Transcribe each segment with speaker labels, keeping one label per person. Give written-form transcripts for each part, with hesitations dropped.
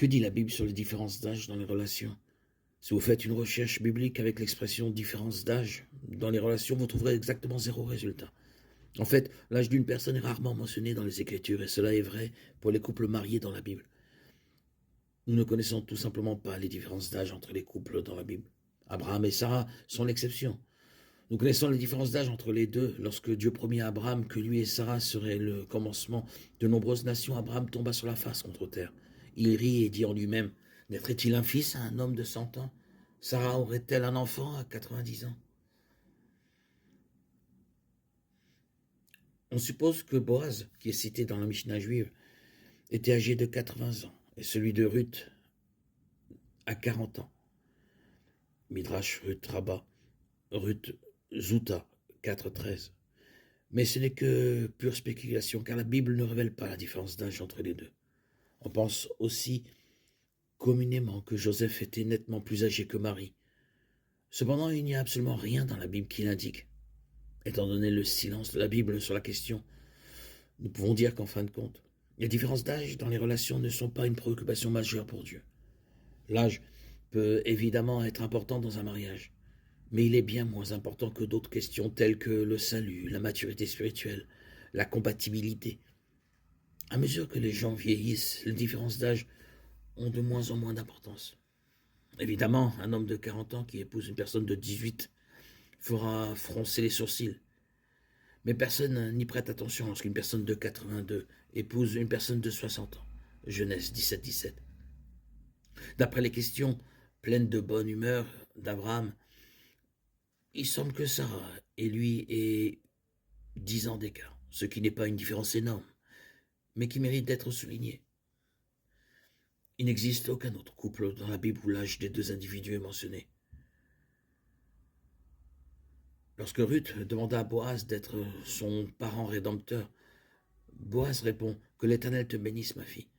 Speaker 1: Que dit la Bible sur les différences d'âge dans les relations? Si vous faites une recherche biblique avec l'expression différence d'âge dans les relations, vous trouverez exactement zéro résultat. En fait, l'âge d'une personne est rarement mentionné dans les Écritures, et cela est vrai pour les couples mariés dans la Bible. Nous ne connaissons tout simplement pas les différences d'âge entre les couples dans la Bible. Abraham et Sarah sont l'exception. Nous connaissons les différences d'âge entre les deux. Lorsque Dieu promit à Abraham que lui et Sarah seraient le commencement de nombreuses nations, Abraham tomba sur la face contre terre. Il rit et dit en lui-même, « Naîtrait-il un fils à un homme de 100 ans? Sarah aurait-elle un enfant à 90 ans ?» On suppose que Boaz, qui est cité dans la Mishnah juive, était âgé de 80 ans, et celui de Ruth à 40 ans. Midrash Ruth Rabba, Ruth Zouta, 4,13. Mais ce n'est que pure spéculation, car la Bible ne révèle pas la différence d'âge entre les deux. On pense aussi communément que Joseph était nettement plus âgé que Marie. Cependant, il n'y a absolument rien dans la Bible qui l'indique. Étant donné le silence de la Bible sur la question, nous pouvons dire qu'en fin de compte, les différences d'âge dans les relations ne sont pas une préoccupation majeure pour Dieu. L'âge peut évidemment être important dans un mariage, mais il est bien moins important que d'autres questions telles que le salut, la maturité spirituelle, la compatibilité. À mesure que les gens vieillissent, les différences d'âge ont de moins en moins d'importance. Évidemment, un homme de 40 ans qui épouse une personne de 18 fera froncer les sourcils. Mais personne n'y prête attention lorsqu'une personne de 82 épouse une personne de 60 ans. Genèse 17-17. D'après les questions pleines de bonne humeur d'Abraham, il semble que Sarah et lui aient 10 ans d'écart, ce qui n'est pas une différence énorme, mais qui mérite d'être soulignée. Il n'existe aucun autre couple dans la Bible où l'âge des deux individus est mentionné. Lorsque Ruth demanda à Boaz d'être son parent rédempteur, Boaz répond « Que l'Éternel te bénisse, ma fille.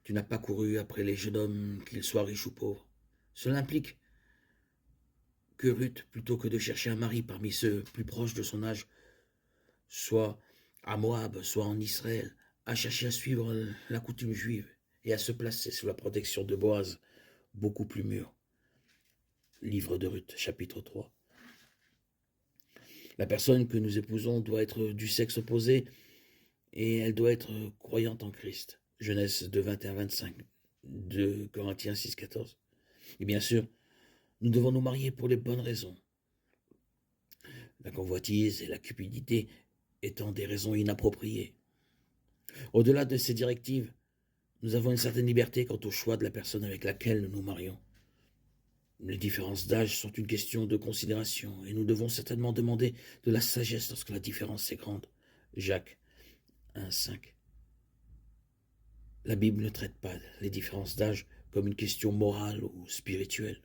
Speaker 1: Tu n'as pas couru après les jeunes hommes, qu'ils soient riches ou pauvres. » Cela implique que Ruth, plutôt que de chercher un mari parmi ceux plus proches de son âge, soit à Moab, soit en Israël, a cherché à suivre la coutume juive et à se placer sous la protection de Boaz, beaucoup plus mûr. Livre de Ruth, chapitre 3. La personne que nous épousons doit être du sexe opposé et elle doit être croyante en Christ. Genèse 2, 21-25, 2 Corinthiens 6, 14. Et bien sûr, nous devons nous marier pour les bonnes raisons. La convoitise et la cupidité étant des raisons inappropriées. Au-delà de ces directives, nous avons une certaine liberté quant au choix de la personne avec laquelle nous nous marions. Les différences d'âge sont une question de considération et nous devons certainement demander de la sagesse lorsque la différence est grande. Jacques 1,5. La Bible ne traite pas les différences d'âge comme une question morale ou spirituelle.